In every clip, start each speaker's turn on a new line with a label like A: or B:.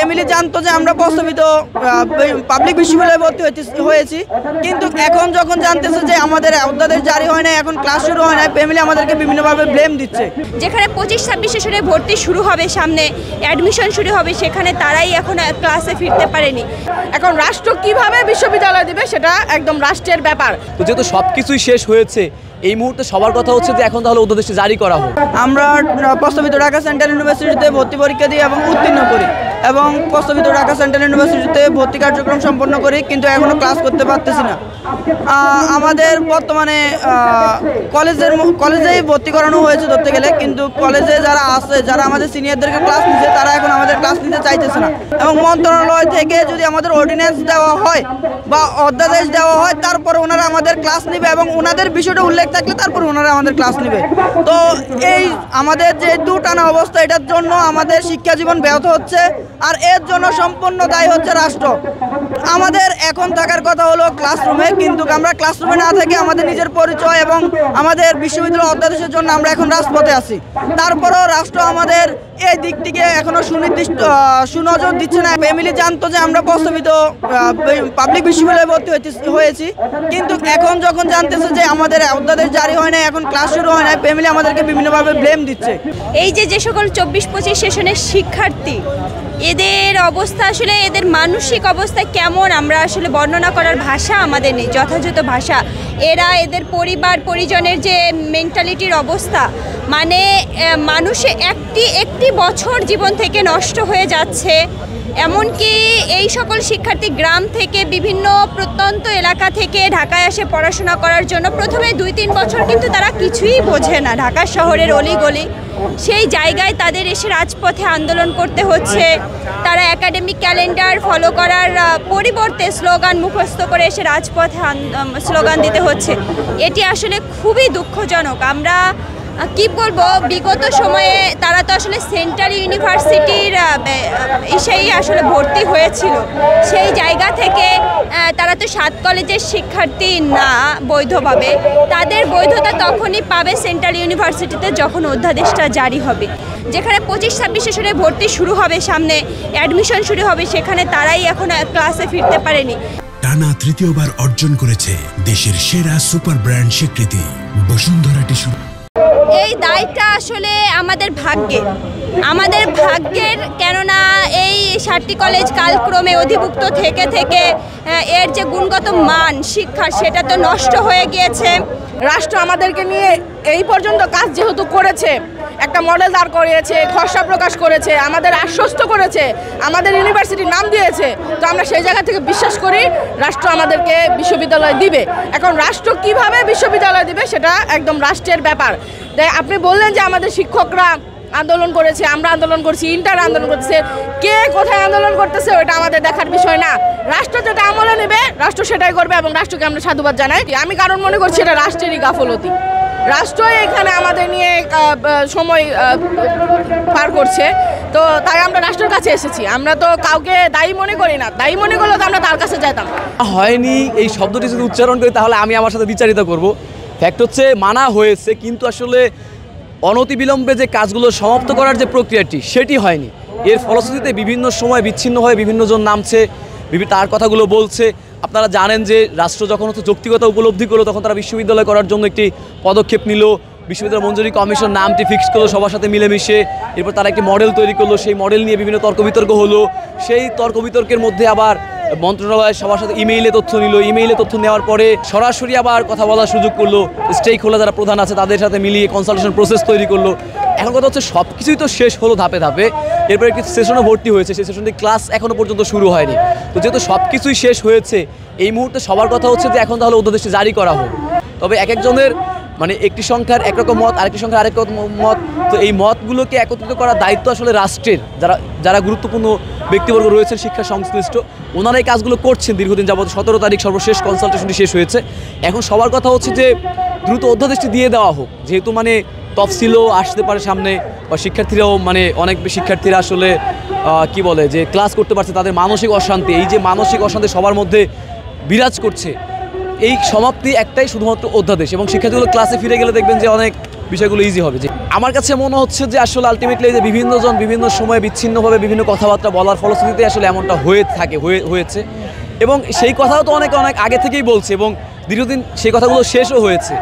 A: Family জানতো যে আমরা প্রস্তাবিত পাবলিক বিশ্ববিদ্যালয়ে ভর্তি হয়েছি, কিন্তু এখন যখন জানতেছে যে আমাদের অধ্যাদেশ জারি হয় না, এখন ক্লাস শুরু হয় না, ফ্যামিলি আমাদেরকে বিভিন্নভাবে ব্লেম দিচ্ছে।
B: যেখানে 25-26 সেশনে ভর্তি শুরু হবে, সামনে অ্যাডমিশন শুরু হবে, সেখানে তারাই এখন ক্লাসে ফিরতে পারেনি।
C: এখন রাষ্ট্র কিভাবে বিশ্ববিদ্যালয় দিবে সেটা একদম রাষ্ট্রের ব্যাপার।
D: তো যেহেতু সবকিছুই শেষ হয়েছে, এই মুহূর্তে সবার কথা হচ্ছে যে এখন তাহলে অধ্যাদেশটি জারি করা হোক।
A: আমরা প্রস্তাবিত ঢাকা সেন্ট্রাল ইউনিভার্সিটিতে ভর্তি পরীক্ষা দিই এবং উত্তীর্ণ করি এবং প্রস্তাবিত ঢাকা সেন্ট্রাল ইউনিভার্সিটিতে ভর্তি কার্যক্রম সম্পন্ন করি, কিন্তু এখনও ক্লাস করতে পারতেছি না। আমাদের বর্তমানে কলেজেই ভর্তি করানো হয়েছে ধরতে গেলে, কিন্তু কলেজে যারা আছে, যারা আমাদের সিনিয়রদেরকে ক্লাস নিচ্ছে, তারা এখন আমাদের ক্লাস নিতে চাইতেছে না। এবং মন্ত্রণালয় থেকে যদি আমাদের অর্ডিন্যান্স দেওয়া হয় বা অধ্যাদেশ দেওয়া হয়, তারপর ওনারা আমাদের ক্লাস নেবে এবং ওনাদের বিষয়টা উল্লেখ থাকলে তারপর ওনারা আমাদের ক্লাস নেবে। তো এই আমাদের যে দুটানা অবস্থা, এটার জন্য আমাদের শিক্ষা জীবন ব্যাহত হচ্ছে, আর এর জন্য সম্পূর্ণ দায়ী হচ্ছে রাষ্ট্র। আমাদের এখন থাকার কথা হলো ক্লাসরুমে, কিন্তু আমরা ক্লাসরুমে না থেকে আমাদের নিজের পরিচয় এবং আমাদের বিশ্ববিদ্যালয় অধ্যাদেশের জন্য আমরা এখন রাজপথে আছি। তারপরেও রাষ্ট্র আমাদের এই দিক থেকে এখনো সুনজর দিচ্ছে না। ফ্যামিলি জানতো যে আমরা প্রস্তাবিত পাবলিক বিশ্ববিদ্যালয়ে ভর্তি হয়েছি, কিন্তু এখন যখন জানতেছে যে আমাদের অধ্যাদেশ জারি হয় না, এখন ক্লাস শুরু হয় না, ফ্যামিলি আমাদেরকে বিভিন্নভাবে ব্লেম দিচ্ছে।
B: এই যে সকল 24-25 সেশনের শিক্ষার্থী, এদের অবস্থা আসলে, এদের মানসিক অবস্থা কেমন আমরা আসলে বর্ণনা করার ভাষা আমাদের নেই, যথাযথ ভাষা। এদের পরিবার পরিজনের যে মেন্টালিটির অবস্থা, মানে মানুষে একটি বছর জীবন থেকে নষ্ট হয়ে যাচ্ছে। এমনকি এই সকল শিক্ষার্থী গ্রাম থেকে, বিভিন্ন প্রত্যন্ত এলাকা থেকে ঢাকায় আসে পড়াশোনা করার জন্য। প্রথমে 2-3 বছর কিন্তু তারা কিছুই বোঝে না, ঢাকা শহরের অলিগলি, সেই জায়গায় তাদের এসে রাজপথে আন্দোলন করতে হচ্ছে। তারা একাডেমিক ক্যালেন্ডার ফলো করার পরিবর্তে স্লোগান মুখস্থ করে এসে রাজপথে স্লোগান দিতে হচ্ছে। এটি আসলে খুবই দুঃখজনক। আমরা কি বলবো, বিগত সময়ে তারা তো আসলে সেন্ট্রাল ইউনিভার্সিটির সেই আসলে ভর্তি হয়েছিল, সেই জায়গা থেকে তারা তো 7 কলেজের শিক্ষার্থী না বৈধভাবে। তাদের বৈধতা তখনই পাবে সেন্ট্রাল ইউনিভার্সিটিতে যখন অধ্যাদেশটা জারি হবে। যেখানে 25-26 সেশনে ভর্তি শুরু হবে, সামনে অ্যাডমিশন শুরু হবে, সেখানে তারাই এখন ক্লাসে ফিরতে পারেনি।
E: টানা তৃতীয়বার অর্জন করেছে দেশের সেরা সুপার ব্র্যান্ড স্বীকৃতি বসুন্ধরা টিস্যু।
B: এই দায়টা আসলে আমাদের ভাগ্যের, কেননা এই 7টি কলেজ কালক্রমে অধিভুক্ত থেকে এর যে গুণগত মান শিক্ষা, সেটা তো নষ্ট হয়ে গিয়েছে।
C: রাষ্ট্র আমাদেরকে নিয়ে এই পর্যন্ত কাজ যেহেতু করেছে, একটা মডেল দাঁড় করিয়েছে, খসড়া প্রকাশ করেছে, আমাদের আশ্বস্ত করেছে, আমাদের ইউনিভার্সিটির নাম দিয়েছে, তো আমরা সেই জায়গা থেকে বিশ্বাস করি রাষ্ট্র আমাদেরকে বিশ্ববিদ্যালয় দিবে। এখন রাষ্ট্র কিভাবে বিশ্ববিদ্যালয় দিবে সেটা একদম রাষ্ট্রের ব্যাপার। তাই আপনি বললেন যে আমাদের শিক্ষকরা আন্দোলন করেছে, আমরা আন্দোলন করছি, ইন্টার আন্দোলন করতেছে, কে কোথায় আন্দোলন করতেছে ওটা আমাদের দেখার বিষয় না। রাষ্ট্র যেটা আমলে নেবে রাষ্ট্র সেটাই করবে এবং রাষ্ট্রকে আমরা সাধুবাদ জানাই। আমি কারণ মনে করছি এটা রাষ্ট্রেরই গাফলতি। রাষ্ট্রই এখানে আমাদের নিয়ে সময় পার করছে, তো তাই আমরা রাষ্ট্রের কাছে এসেছি। আমরা তো কাউকে দায়ী মনে করি না, দায়ী মনে করলে তো আমরা তার কাছে যেতাম।
D: হয়নি এই শব্দটি যদি উচ্চারণ করি তাহলে আমি আমার সাথে বিচারিত করব। ফ্যাক্ট হচ্ছে মানা হয়েছে, কিন্তু আসলে অনতিবিলম্বে যে কাজগুলো সমাপ্ত করার যে প্রক্রিয়াটি, সেটি হয়নি। এর ফলশ্রুতিতে বিভিন্ন সময় বিচ্ছিন্ন হয়ে বিভিন্নজন নামছে, তার কথাগুলো বলছে। আপনারা জানেন যে রাষ্ট্র যখন হচ্ছে যৌক্তিকতা উপলব্ধি করলো, তখন তারা বিশ্ববিদ্যালয় করার জন্য একটি পদক্ষেপ নিল। বিশ্ববিদ্যালয় মঞ্জুরি কমিশন নামটি ফিক্স করলো সবার সাথে মিলেমিশে। এরপর তারা একটি মডেল তৈরি করলো, সেই মডেল নিয়ে বিভিন্ন তর্ক বিতর্ক হলো। সেই তর্ক বিতর্কের মধ্যে আবার মন্ত্রণালয় সবার সাথে ইমেইলে তথ্য নিল, ইমেইলে তথ্য নেওয়ার পরে সরাসরি আবার কথা বলার সুযোগ করলো। স্টেক হোল্ডার যারা প্রধান আছে তাদের সাথে মিলিয়ে কনসালটেশন প্রসেস তৈরি করলো। এখন কথা হচ্ছে সব কিছুই তো শেষ হলো ধাপে ধাপে। এরপরে একটি সেশনে ভর্তি হয়েছে, সেই সেশনটি ক্লাস এখনও পর্যন্ত শুরু হয়নি। তো যেহেতু সব কিছুই শেষ হয়েছে, এই মুহূর্তে সবার কথা হচ্ছে যে এখন তাহলে অধ্যাদেশটি জারি করা হোক। তবে এক একজনের মানে একটি সংখ্যার একরকম মত, আরেকটি সংখ্যার আরেক রকম মত। তো এই মতগুলোকে একত্রিত করার দায়িত্ব আসলে রাষ্ট্রের। যারা গুরুত্বপূর্ণ ব্যক্তিবর্গ রয়েছেন শিক্ষা সংশ্লিষ্ট, ওনারা এই কাজগুলো করছেন দীর্ঘদিন যাবত। 17 তারিখ সর্বশেষ কনসালটেশনটি শেষ হয়েছে। এখন সবার কথা হচ্ছে যে দ্রুত অধ্যাদেশটি দিয়ে দেওয়া হোক, যেহেতু মানে তফসিলও আসতে পারে সামনে, বা শিক্ষার্থীরাও মানে অনেক শিক্ষার্থীরা আসলে কি বলে যে ক্লাস করতে পারছে, তাদের মানসিক অশান্তি, এই যে মানসিক অশান্তি সবার মধ্যে বিরাজ করছে, এই সমাপ্তি একটাই শুধুমাত্র অধ্যাদেশ। এবং শিক্ষার্থীগুলো ক্লাসে ফিরে গেলে দেখবেন যে অনেক বিষয়গুলো ইজি হবে। যে আমার কাছে মনে হচ্ছে যে আসলে আলটিমেটলি যে বিভিন্নজন বিভিন্ন সময়ে বিচ্ছিন্নভাবে বিভিন্ন কথাবার্তা বলার ফলশ্রুতিতে আসলে এমনটা হয়েছে এবং সেই কথাও তো অনেক আগে থেকেই বলছে এবং দীর্ঘদিন সেই কথাগুলো শেষও হয়েছে।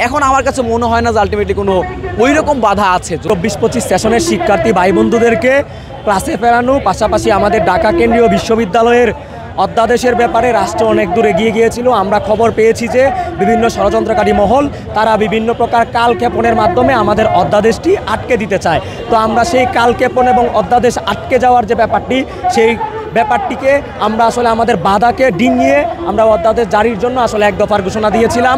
D: এখন আমার কাছে মনে হয় না যে আলটিমেটলি কোনো ওই রকম বাধা আছে।
F: 24-25 সেশনের শিক্ষার্থী ভাই বন্ধুদেরকে ক্লাসে ফেরানো, পাশাপাশি আমাদের ঢাকা কেন্দ্রীয় বিশ্ববিদ্যালয়ের অধ্যাদেশের ব্যাপারে রাষ্ট্র অনেক দূর এগিয়ে গিয়েছিল। আমরা খবর পেয়েছি যে বিভিন্ন ষড়যন্ত্রকারী মহল তারা বিভিন্ন প্রকার কালক্ষেপণের মাধ্যমে আমাদের অধ্যাদেশটি আটকে দিতে চায়। তো আমরা সেই কালক্ষেপণ এবং অধ্যাদেশ আটকে যাওয়ার যে ব্যাপারটি, সেই ব্যাপারটিকে আমরা আসলে আমাদের বাধাকে ডিঙিয়ে আমরা অধ্যাদেশ জারির জন্য আসলে এক দফার ঘোষণা দিয়েছিলাম।